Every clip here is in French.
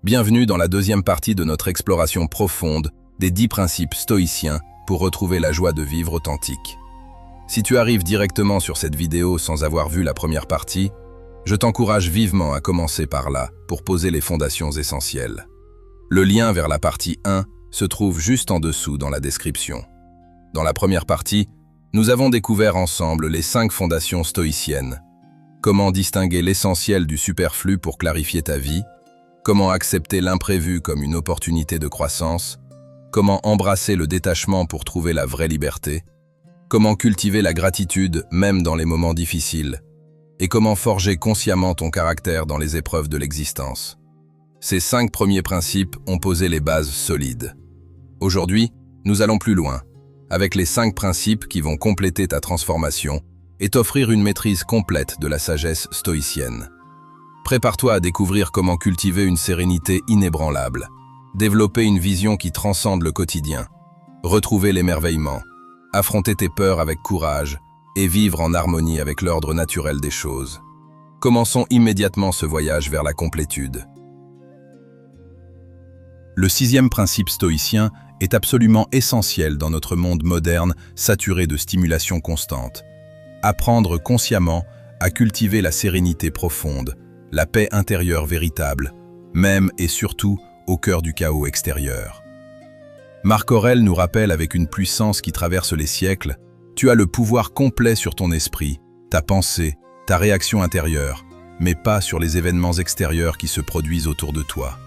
Bienvenue dans la deuxième partie de notre exploration profonde des 10 principes stoïciens pour retrouver la joie de vivre authentique. Si tu arrives directement sur cette vidéo sans avoir vu la première partie, je t'encourage vivement à commencer par là pour poser les fondations essentielles. Le lien vers la partie 1 se trouve juste en dessous dans la description. Dans la première partie, nous avons découvert ensemble les 5 fondations stoïciennes. Comment distinguer l'essentiel du superflu pour clarifier ta vie, comment accepter l'imprévu comme une opportunité de croissance, comment embrasser le détachement pour trouver la vraie liberté, comment cultiver la gratitude même dans les moments difficiles, et comment forger consciemment ton caractère dans les épreuves de l'existence. Ces 5 premiers principes ont posé les bases solides. Aujourd'hui, nous allons plus loin, avec les 5 principes qui vont compléter ta transformation et t'offrir une maîtrise complète de la sagesse stoïcienne. Prépare-toi à découvrir comment cultiver une sérénité inébranlable, développer une vision qui transcende le quotidien, retrouver l'émerveillement, affronter tes peurs avec courage et vivre en harmonie avec l'ordre naturel des choses. Commençons immédiatement ce voyage vers la complétude. Le 6e principe stoïcien est absolument essentiel dans notre monde moderne saturé de stimulation constante. Apprendre consciemment à cultiver la sérénité profonde, la paix intérieure véritable, même et surtout au cœur du chaos extérieur. Marc Aurèle nous rappelle avec une puissance qui traverse les siècles, tu as le pouvoir complet sur ton esprit, ta pensée, ta réaction intérieure, mais pas sur les événements extérieurs qui se produisent autour de toi.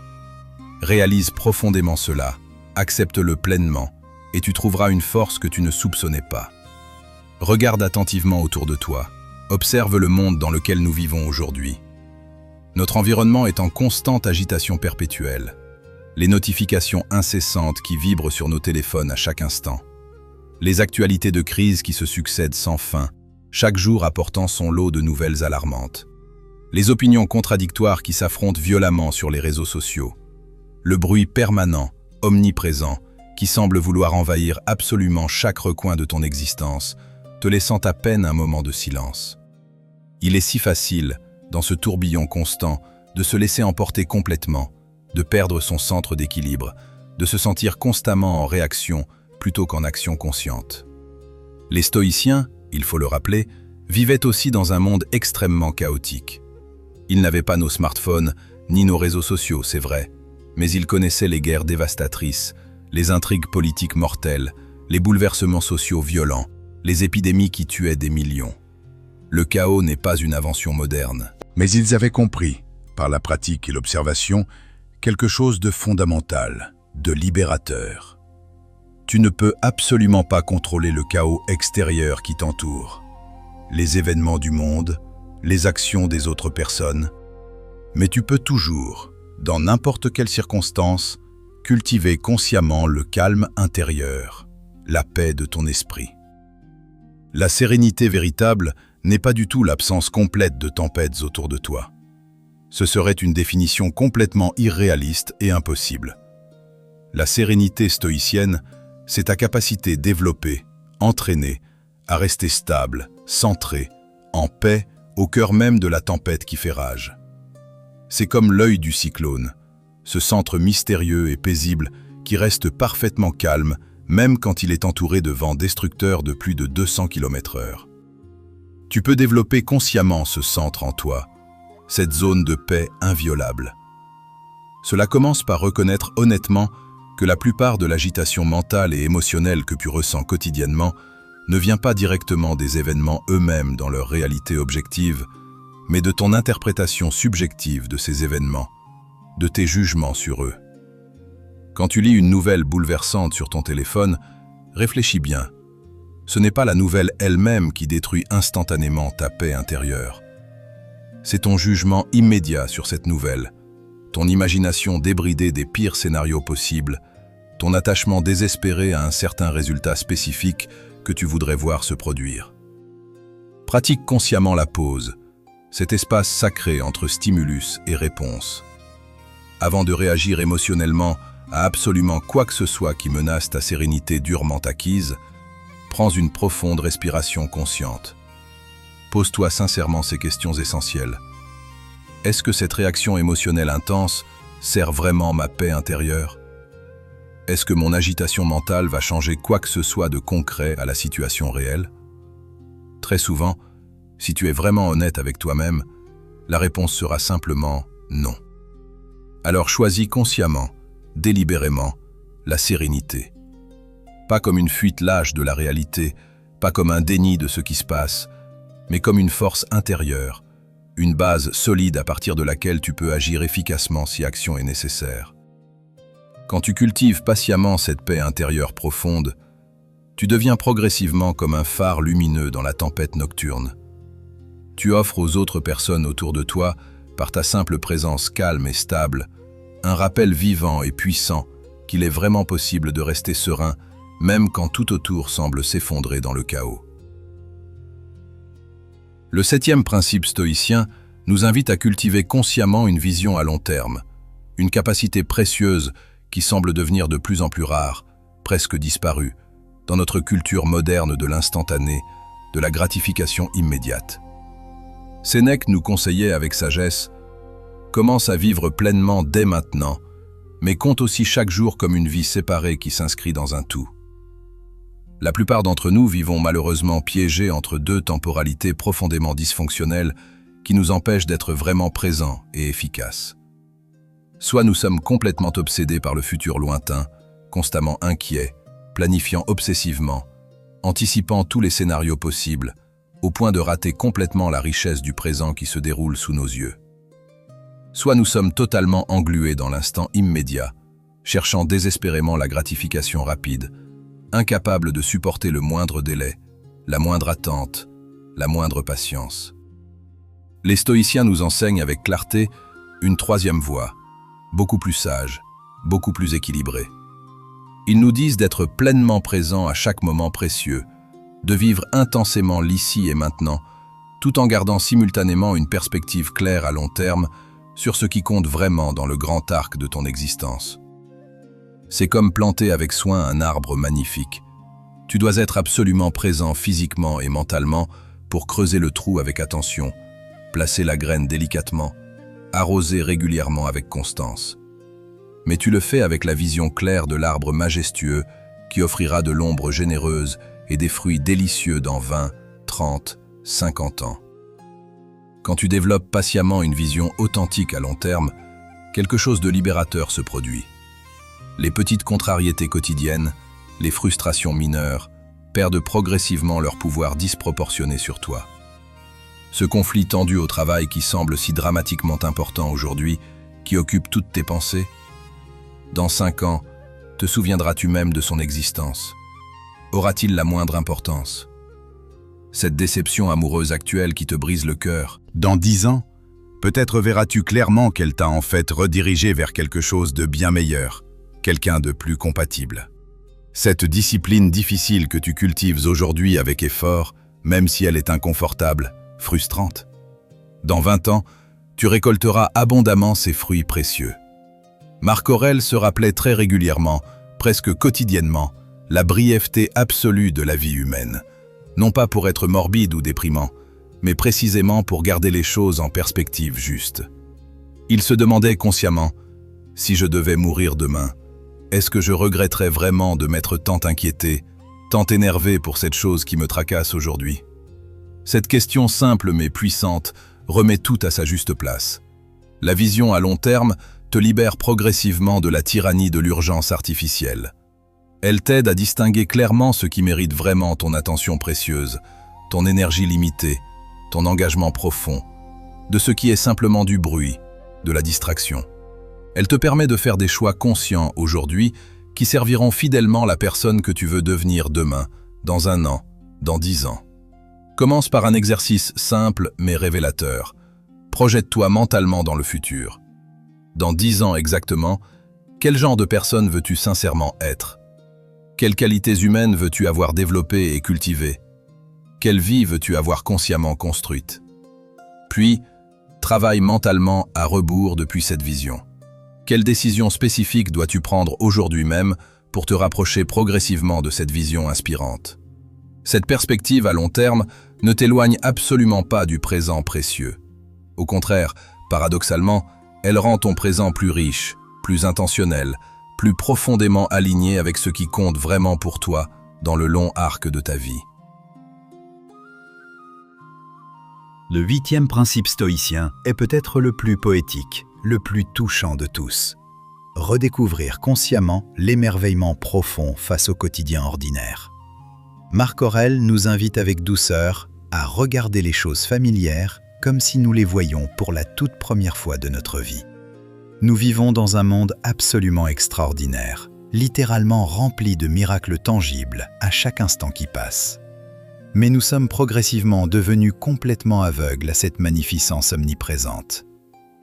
Réalise profondément cela, accepte-le pleinement, et tu trouveras une force que tu ne soupçonnais pas. Regarde attentivement autour de toi, observe le monde dans lequel nous vivons aujourd'hui. Notre environnement est en constante agitation perpétuelle. Les notifications incessantes qui vibrent sur nos téléphones à chaque instant. Les actualités de crise qui se succèdent sans fin, chaque jour apportant son lot de nouvelles alarmantes. Les opinions contradictoires qui s'affrontent violemment sur les réseaux sociaux. Le bruit permanent, omniprésent, qui semble vouloir envahir absolument chaque recoin de ton existence, te laissant à peine un moment de silence. Il est si facile, dans ce tourbillon constant, de se laisser emporter complètement, de perdre son centre d'équilibre, de se sentir constamment en réaction plutôt qu'en action consciente. Les stoïciens, il faut le rappeler, vivaient aussi dans un monde extrêmement chaotique. Ils n'avaient pas nos smartphones, ni nos réseaux sociaux, c'est vrai, mais ils connaissaient les guerres dévastatrices, les intrigues politiques mortelles, les bouleversements sociaux violents, les épidémies qui tuaient des millions. Le chaos n'est pas une invention moderne. Mais ils avaient compris, par la pratique et l'observation, quelque chose de fondamental, de libérateur. Tu ne peux absolument pas contrôler le chaos extérieur qui t'entoure, les événements du monde, les actions des autres personnes, mais tu peux toujours, dans n'importe quelle circonstance, cultiver consciemment le calme intérieur, la paix de ton esprit. La sérénité véritable n'est pas du tout l'absence complète de tempêtes autour de toi. Ce serait une définition complètement irréaliste et impossible. La sérénité stoïcienne, c'est ta capacité développée, entraînée, à rester stable, centré, en paix, au cœur même de la tempête qui fait rage. C'est comme l'œil du cyclone, ce centre mystérieux et paisible qui reste parfaitement calme, même quand il est entouré de vents destructeurs de plus de 200 km/h. Tu peux développer consciemment ce centre en toi, cette zone de paix inviolable. Cela commence par reconnaître honnêtement que la plupart de l'agitation mentale et émotionnelle que tu ressens quotidiennement ne vient pas directement des événements eux-mêmes dans leur réalité objective, mais de ton interprétation subjective de ces événements, de tes jugements sur eux. Quand tu lis une nouvelle bouleversante sur ton téléphone, réfléchis bien. Ce n'est pas la nouvelle elle-même qui détruit instantanément ta paix intérieure. C'est ton jugement immédiat sur cette nouvelle, ton imagination débridée des pires scénarios possibles, ton attachement désespéré à un certain résultat spécifique que tu voudrais voir se produire. Pratique consciemment la pause, cet espace sacré entre stimulus et réponse. Avant de réagir émotionnellement à absolument quoi que ce soit qui menace ta sérénité durement acquise, prends une profonde respiration consciente. Pose-toi sincèrement ces questions essentielles. Est-ce que cette réaction émotionnelle intense sert vraiment ma paix intérieure? Est-ce que mon agitation mentale va changer quoi que ce soit de concret à la situation réelle? Très souvent, si tu es vraiment honnête avec toi-même, la réponse sera simplement non. Alors choisis consciemment, délibérément, la sérénité. Pas comme une fuite lâche de la réalité, pas comme un déni de ce qui se passe, mais comme une force intérieure, une base solide à partir de laquelle tu peux agir efficacement si action est nécessaire. Quand tu cultives patiemment cette paix intérieure profonde, tu deviens progressivement comme un phare lumineux dans la tempête nocturne. Tu offres aux autres personnes autour de toi, par ta simple présence calme et stable, un rappel vivant et puissant qu'il est vraiment possible de rester serein, même quand tout autour semble s'effondrer dans le chaos. Le 7e principe stoïcien nous invite à cultiver consciemment une vision à long terme, une capacité précieuse qui semble devenir de plus en plus rare, presque disparue, dans notre culture moderne de l'instantané, de la gratification immédiate. Sénèque nous conseillait avec sagesse: commence à vivre pleinement dès maintenant, mais compte aussi chaque jour comme une vie séparée qui s'inscrit dans un tout. La plupart d'entre nous vivons malheureusement piégés entre deux temporalités profondément dysfonctionnelles qui nous empêchent d'être vraiment présents et efficaces. Soit nous sommes complètement obsédés par le futur lointain, constamment inquiets, planifiant obsessivement, anticipant tous les scénarios possibles, au point de rater complètement la richesse du présent qui se déroule sous nos yeux. Soit nous sommes totalement englués dans l'instant immédiat, cherchant désespérément la gratification rapide, incapables de supporter le moindre délai, la moindre attente, la moindre patience. Les stoïciens nous enseignent avec clarté une troisième voie, beaucoup plus sage, beaucoup plus équilibrée. Ils nous disent d'être pleinement présents à chaque moment précieux, de vivre intensément l'ici et maintenant, tout en gardant simultanément une perspective claire à long terme sur ce qui compte vraiment dans le grand arc de ton existence. C'est comme planter avec soin un arbre magnifique. Tu dois être absolument présent physiquement et mentalement pour creuser le trou avec attention, placer la graine délicatement, arroser régulièrement avec constance. Mais tu le fais avec la vision claire de l'arbre majestueux qui offrira de l'ombre généreuse et des fruits délicieux dans 20, 30, 50 ans. Quand tu développes patiemment une vision authentique à long terme, quelque chose de libérateur se produit. Les petites contrariétés quotidiennes, les frustrations mineures, perdent progressivement leur pouvoir disproportionné sur toi. Ce conflit tendu au travail qui semble si dramatiquement important aujourd'hui, qui occupe toutes tes pensées, dans 5 ans, te souviendras-tu même de son existence? Aura-t-il la moindre importance? Cette déception amoureuse actuelle qui te brise le cœur. Dans 10 ans, peut-être verras-tu clairement qu'elle t'a en fait redirigé vers quelque chose de bien meilleur, quelqu'un de plus compatible. Cette discipline difficile que tu cultives aujourd'hui avec effort, même si elle est inconfortable, frustrante. Dans 20 ans, tu récolteras abondamment ces fruits précieux. Marc Aurèle se rappelait très régulièrement, presque quotidiennement, la brièveté absolue de la vie humaine. Non pas pour être morbide ou déprimant, mais précisément pour garder les choses en perspective juste. Il se demandait consciemment: si je devais mourir demain, est-ce que je regretterais vraiment de m'être tant inquiété, tant énervé pour cette chose qui me tracasse aujourd'hui? Cette question simple mais puissante remet tout à sa juste place. La vision à long terme te libère progressivement de la tyrannie de l'urgence artificielle. Elle t'aide à distinguer clairement ce qui mérite vraiment ton attention précieuse, ton énergie limitée, ton engagement profond, de ce qui est simplement du bruit, de la distraction. Elle te permet de faire des choix conscients aujourd'hui qui serviront fidèlement la personne que tu veux devenir demain, dans 1 an, dans 10 ans. Commence par un exercice simple mais révélateur. Projette-toi mentalement dans le futur. Dans 10 ans exactement, quel genre de personne veux-tu sincèrement être? Quelles qualités humaines veux-tu avoir développées et cultivées? Quelle vie veux-tu avoir consciemment construite? Puis, travaille mentalement à rebours depuis cette vision. Quelle décision spécifique dois-tu prendre aujourd'hui même pour te rapprocher progressivement de cette vision inspirante? Cette perspective à long terme ne t'éloigne absolument pas du présent précieux. Au contraire, paradoxalement, Elle rend ton présent plus riche, plus intentionnel, plus profondément aligné avec ce qui compte vraiment pour toi dans le long arc de ta vie. Le 8e principe stoïcien est peut-être le plus poétique, le plus touchant de tous. Redécouvrir consciemment l'émerveillement profond face au quotidien ordinaire. Marc Aurèle nous invite avec douceur à regarder les choses familières comme si nous les voyions pour la toute première fois de notre vie. Nous vivons dans un monde absolument extraordinaire, littéralement rempli de miracles tangibles à chaque instant qui passe. Mais nous sommes progressivement devenus complètement aveugles à cette magnificence omniprésente.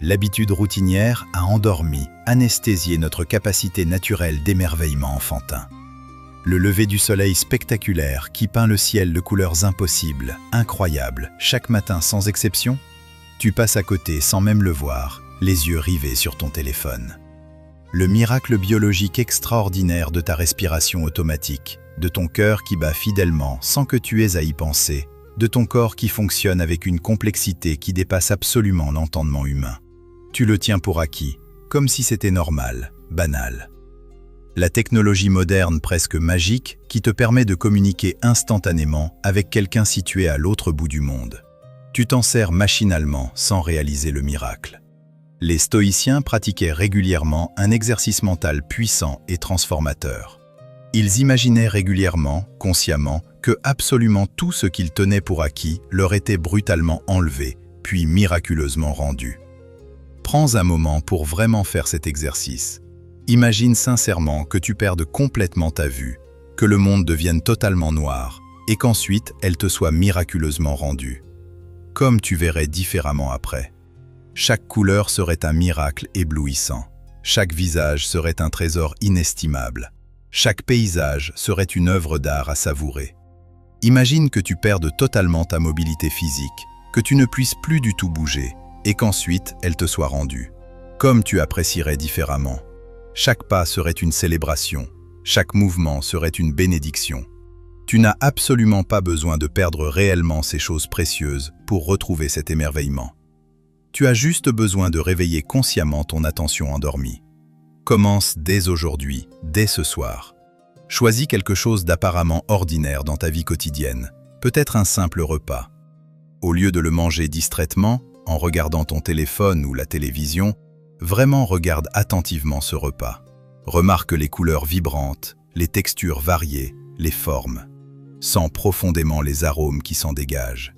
L'habitude routinière a endormi, anesthésié notre capacité naturelle d'émerveillement enfantin. Le lever du soleil spectaculaire qui peint le ciel de couleurs impossibles, incroyables, chaque matin sans exception, tu passes à côté sans même le voir, les yeux rivés sur ton téléphone. Le miracle biologique extraordinaire de ta respiration automatique, de ton cœur qui bat fidèlement sans que tu aies à y penser, de ton corps qui fonctionne avec une complexité qui dépasse absolument l'entendement humain. Tu le tiens pour acquis, comme si c'était normal, banal. La technologie moderne presque magique qui te permet de communiquer instantanément avec quelqu'un situé à l'autre bout du monde. Tu t'en sers machinalement sans réaliser le miracle. Les stoïciens pratiquaient régulièrement un exercice mental puissant et transformateur. Ils imaginaient régulièrement, consciemment, que absolument tout ce qu'ils tenaient pour acquis leur était brutalement enlevé, puis miraculeusement rendu. Prends un moment pour vraiment faire cet exercice. Imagine sincèrement que tu perdes complètement ta vue, que le monde devienne totalement noir, et qu'ensuite elle te soit miraculeusement rendue. Comme tu verrais différemment après. Chaque couleur serait un miracle éblouissant. Chaque visage serait un trésor inestimable. Chaque paysage serait une œuvre d'art à savourer. Imagine que tu perdes totalement ta mobilité physique, que tu ne puisses plus du tout bouger, et qu'ensuite elle te soit rendue. Comme tu apprécierais différemment. Chaque pas serait une célébration, chaque mouvement serait une bénédiction. Tu n'as absolument pas besoin de perdre réellement ces choses précieuses pour retrouver cet émerveillement. Tu as juste besoin de réveiller consciemment ton attention endormie. Commence dès aujourd'hui, dès ce soir. Choisis quelque chose d'apparemment ordinaire dans ta vie quotidienne, peut-être un simple repas. Au lieu de le manger distraitement, en regardant ton téléphone ou la télévision, vraiment regarde attentivement ce repas. Remarque les couleurs vibrantes, les textures variées, les formes. Sens profondément les arômes qui s'en dégagent.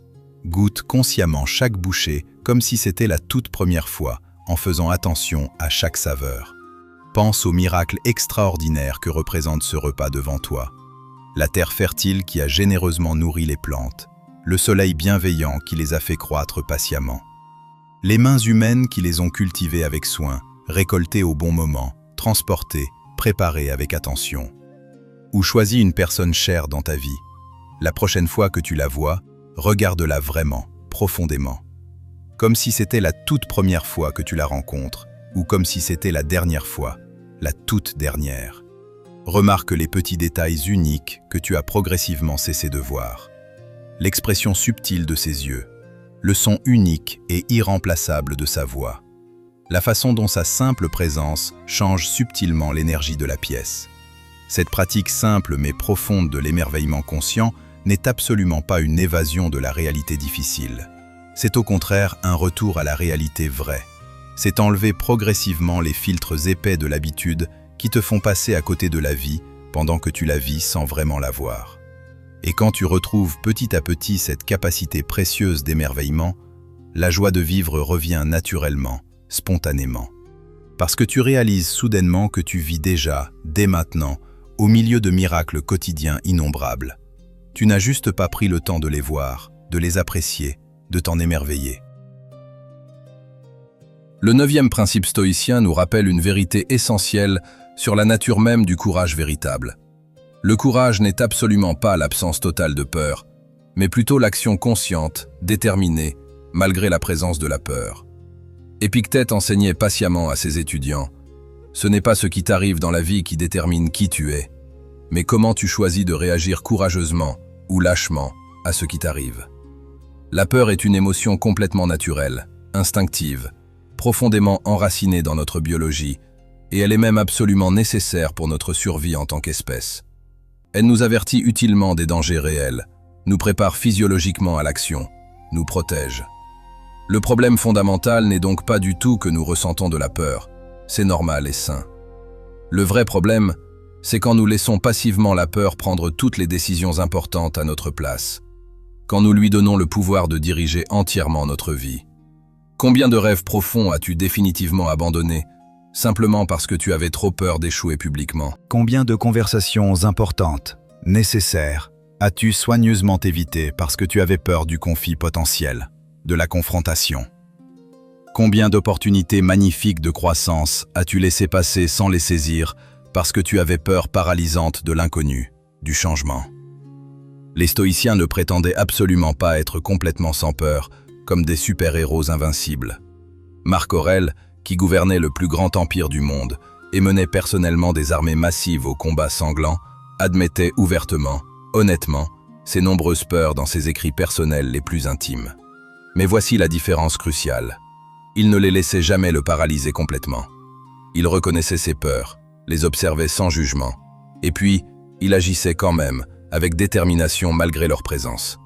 Goûte consciemment chaque bouchée comme si c'était la toute première fois, en faisant attention à chaque saveur. Pense au miracle extraordinaire que représente ce repas devant toi. La terre fertile qui a généreusement nourri les plantes, le soleil bienveillant qui les a fait croître patiemment. Les mains humaines qui les ont cultivées avec soin, récoltées au bon moment, transportées, préparées avec attention. Ou choisis une personne chère dans ta vie. La prochaine fois que tu la vois, regarde-la vraiment, profondément. Comme si c'était la toute première fois que tu la rencontres, ou comme si c'était la dernière fois, la toute dernière. Remarque les petits détails uniques que tu as progressivement cessé de voir. L'expression subtile de ses yeux, le son unique et irremplaçable de sa voix, la façon dont sa simple présence change subtilement l'énergie de la pièce. Cette pratique simple mais profonde de l'émerveillement conscient n'est absolument pas une évasion de la réalité difficile. C'est au contraire un retour à la réalité vraie. C'est enlever progressivement les filtres épais de l'habitude qui te font passer à côté de la vie pendant que tu la vis sans vraiment la voir. Et quand tu retrouves petit à petit cette capacité précieuse d'émerveillement, la joie de vivre revient naturellement, spontanément. Parce que tu réalises soudainement que tu vis déjà, dès maintenant, au milieu de miracles quotidiens innombrables. Tu n'as juste pas pris le temps de les voir, de les apprécier, de t'en émerveiller. Le 9e principe stoïcien nous rappelle une vérité essentielle sur la nature même du courage véritable. Le courage n'est absolument pas l'absence totale de peur, mais plutôt l'action consciente, déterminée, malgré la présence de la peur. Épictète enseignait patiemment à ses étudiants « Ce n'est pas ce qui t'arrive dans la vie qui détermine qui tu es, mais comment tu choisis de réagir courageusement ou lâchement à ce qui t'arrive. » La peur est une émotion complètement naturelle, instinctive, profondément enracinée dans notre biologie, et elle est même absolument nécessaire pour notre survie en tant qu'espèce. Elle nous avertit utilement des dangers réels, nous prépare physiologiquement à l'action, nous protège. Le problème fondamental n'est donc pas du tout que nous ressentons de la peur, c'est normal et sain. Le vrai problème, c'est quand nous laissons passivement la peur prendre toutes les décisions importantes à notre place, quand nous lui donnons le pouvoir de diriger entièrement notre vie. Combien de rêves profonds as-tu définitivement abandonnés, simplement parce que tu avais trop peur d'échouer publiquement? Combien de conversations importantes, nécessaires, as-tu soigneusement évitées parce que tu avais peur du conflit potentiel, de la confrontation? Combien d'opportunités magnifiques de croissance as-tu laissé passer sans les saisir parce que tu avais peur paralysante de l'inconnu, du changement? Les stoïciens ne prétendaient absolument pas être complètement sans peur, comme des super-héros invincibles. Marc Aurèle, qui gouvernait le plus grand empire du monde et menait personnellement des armées massives aux combats sanglants, admettait ouvertement, honnêtement, ses nombreuses peurs dans ses écrits personnels les plus intimes. Mais voici la différence cruciale. Il ne les laissait jamais le paralyser complètement. Il reconnaissait ses peurs, les observait sans jugement, et puis, il agissait quand même, avec détermination malgré leur présence.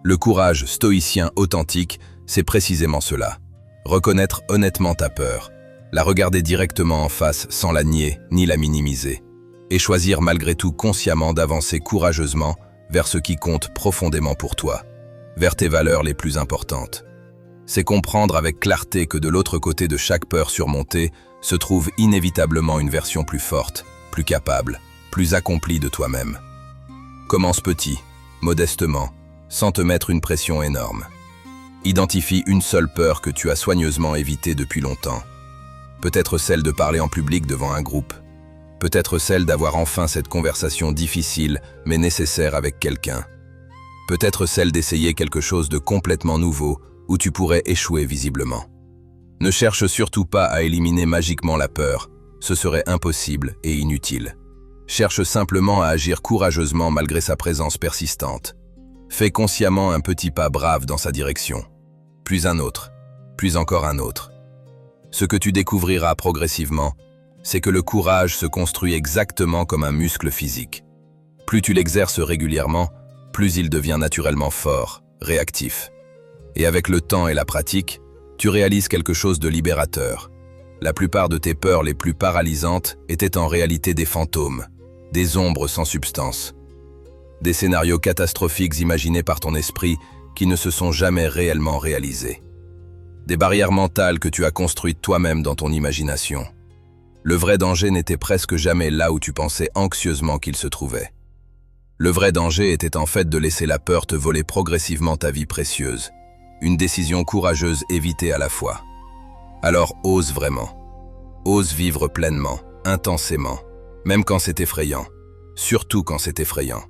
Le courage stoïcien authentique, c'est précisément cela. Reconnaître honnêtement ta peur, la regarder directement en face sans la nier ni la minimiser, et choisir malgré tout consciemment d'avancer courageusement vers ce qui compte profondément pour toi, vers tes valeurs les plus importantes. C'est comprendre avec clarté que de l'autre côté de chaque peur surmontée se trouve inévitablement une version plus forte, plus capable, plus accomplie de toi-même. Commence petit, modestement, sans te mettre une pression énorme. Identifie une seule peur que tu as soigneusement évitée depuis longtemps. Peut-être celle de parler en public devant un groupe. Peut-être celle d'avoir enfin cette conversation difficile mais nécessaire avec quelqu'un. Peut-être celle d'essayer quelque chose de complètement nouveau où tu pourrais échouer visiblement. Ne cherche surtout pas à éliminer magiquement la peur, ce serait impossible et inutile. Cherche simplement à agir courageusement malgré sa présence persistante. Fais consciemment un petit pas brave dans sa direction, puis un autre, puis encore un autre. Ce que tu découvriras progressivement, c'est que le courage se construit exactement comme un muscle physique. Plus tu l'exerces régulièrement, plus il devient naturellement fort, réactif. Et avec le temps et la pratique, tu réalises quelque chose de libérateur. La plupart de tes peurs les plus paralysantes étaient en réalité des fantômes, des ombres sans substance. Des scénarios catastrophiques imaginés par ton esprit qui ne se sont jamais réellement réalisés. Des barrières mentales que tu as construites toi-même dans ton imagination. Le vrai danger n'était presque jamais là où tu pensais anxieusement qu'il se trouvait. Le vrai danger était en fait de laisser la peur te voler progressivement ta vie précieuse. Une décision courageuse évitée à la fois. Alors ose vraiment. Ose vivre pleinement, intensément, même quand c'est effrayant. Surtout quand c'est effrayant.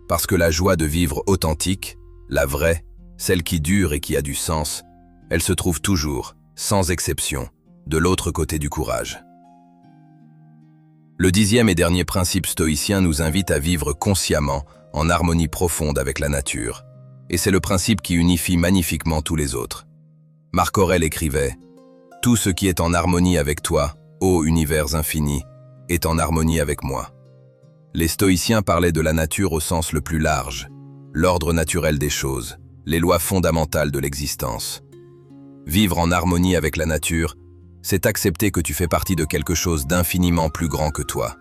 Parce que la joie de vivre authentique, la vraie, celle qui dure et qui a du sens, elle se trouve toujours, sans exception, de l'autre côté du courage. Le 10e et dernier principe stoïcien nous invite à vivre consciemment, en harmonie profonde avec la nature. Et c'est le principe qui unifie magnifiquement tous les autres. Marc Aurèle écrivait « Tout ce qui est en harmonie avec toi, ô univers infini, est en harmonie avec moi. » Les stoïciens parlaient de la nature au sens le plus large, l'ordre naturel des choses, les lois fondamentales de l'existence. Vivre en harmonie avec la nature, c'est accepter que tu fais partie de quelque chose d'infiniment plus grand que toi.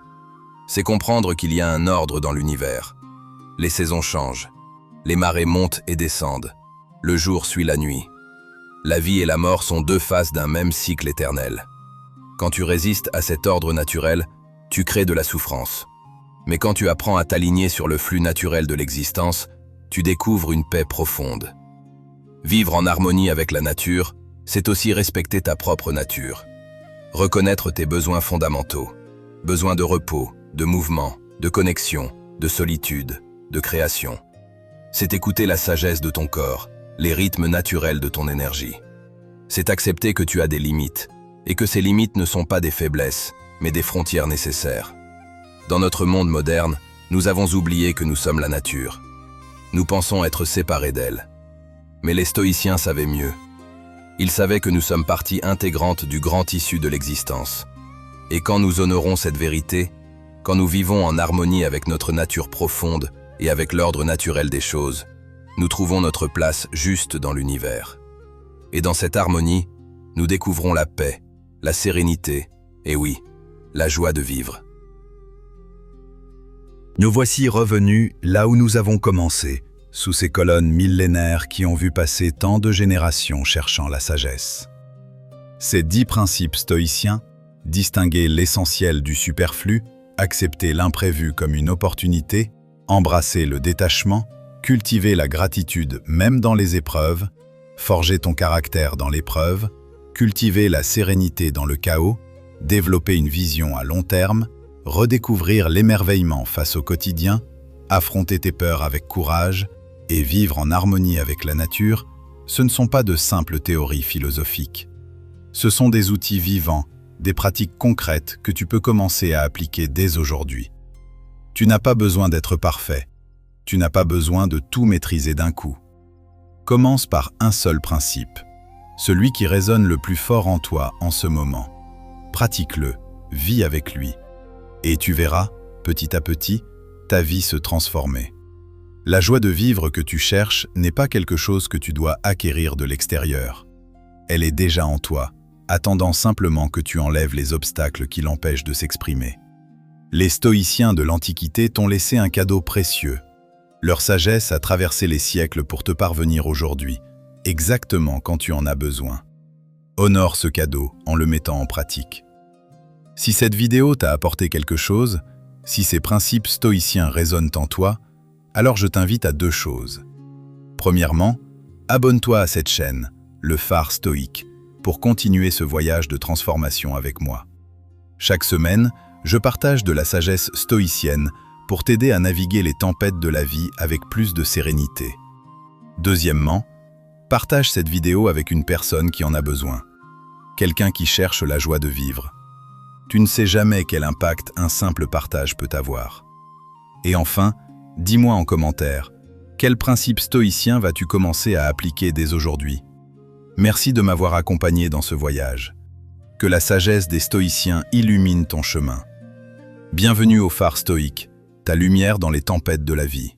C'est comprendre qu'il y a un ordre dans l'univers. Les saisons changent, les marées montent et descendent, le jour suit la nuit. La vie et la mort sont deux faces d'un même cycle éternel. Quand tu résistes à cet ordre naturel, tu crées de la souffrance. Mais quand tu apprends à t'aligner sur le flux naturel de l'existence, tu découvres une paix profonde. Vivre en harmonie avec la nature, c'est aussi respecter ta propre nature. Reconnaître tes besoins fondamentaux. Besoin de repos, de mouvement, de connexion, de solitude, de création. C'est écouter la sagesse de ton corps, les rythmes naturels de ton énergie. C'est accepter que tu as des limites, et que ces limites ne sont pas des faiblesses, mais des frontières nécessaires. Dans notre monde moderne, nous avons oublié que nous sommes la nature. Nous pensons être séparés d'elle. Mais les stoïciens savaient mieux. Ils savaient que nous sommes partie intégrante du grand tissu de l'existence. Et quand nous honorons cette vérité, quand nous vivons en harmonie avec notre nature profonde et avec l'ordre naturel des choses, nous trouvons notre place juste dans l'univers. Et dans cette harmonie, nous découvrons la paix, la sérénité, et oui, la joie de vivre. Nous voici revenus là où nous avons commencé, sous ces colonnes millénaires qui ont vu passer tant de générations cherchant la sagesse. Ces 10 principes stoïciens, distinguer l'essentiel du superflu, accepter l'imprévu comme une opportunité, embrasser le détachement, cultiver la gratitude même dans les épreuves, forger ton caractère dans l'épreuve, cultiver la sérénité dans le chaos, développer une vision à long terme, redécouvrir l'émerveillement face au quotidien, affronter tes peurs avec courage et vivre en harmonie avec la nature, ce ne sont pas de simples théories philosophiques. Ce sont des outils vivants, des pratiques concrètes que tu peux commencer à appliquer dès aujourd'hui. Tu n'as pas besoin d'être parfait. Tu n'as pas besoin de tout maîtriser d'un coup. Commence par un seul principe, celui qui résonne le plus fort en toi en ce moment. Pratique-le, vis avec lui. Et tu verras, petit à petit, ta vie se transformer. La joie de vivre que tu cherches n'est pas quelque chose que tu dois acquérir de l'extérieur. Elle est déjà en toi, attendant simplement que tu enlèves les obstacles qui l'empêchent de s'exprimer. Les stoïciens de l'Antiquité t'ont laissé un cadeau précieux. Leur sagesse a traversé les siècles pour te parvenir aujourd'hui, exactement quand tu en as besoin. Honore ce cadeau en le mettant en pratique. Si cette vidéo t'a apporté quelque chose, si ces principes stoïciens résonnent en toi, alors je t'invite à 2 choses. Premièrement, abonne-toi à cette chaîne, le Phare Stoïque, pour continuer ce voyage de transformation avec moi. Chaque semaine, je partage de la sagesse stoïcienne pour t'aider à naviguer les tempêtes de la vie avec plus de sérénité. Deuxièmement, partage cette vidéo avec une personne qui en a besoin, quelqu'un qui cherche la joie de vivre. Tu ne sais jamais quel impact un simple partage peut avoir. Et enfin, dis-moi en commentaire, quel principe stoïcien vas-tu commencer à appliquer dès aujourd'hui? Merci de m'avoir accompagné dans ce voyage. Que la sagesse des stoïciens illumine ton chemin. Bienvenue au Phare Stoïque, ta lumière dans les tempêtes de la vie.